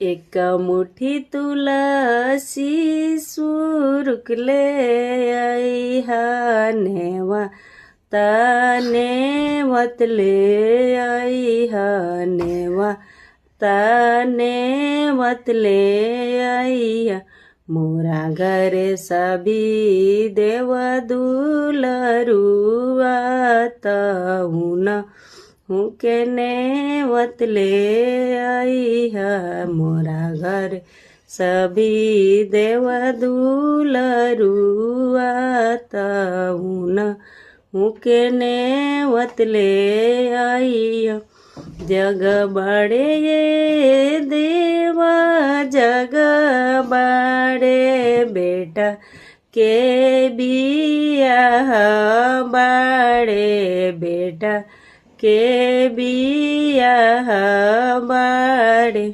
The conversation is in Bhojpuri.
एक मुट्ठी तुलसी सुरुक ले आई नेवा तने मत ले आई नेवा तने मत ले आई मोरा घरे सभी देव दुलरुआत हूँ केने वत ले आई मोरा घर सभी देव दुलरुआत हूँ केने वत ले आई जग बड़े ये देवा जग बड़े बेटा के बिया बड़े बेटा के बिया बड़े।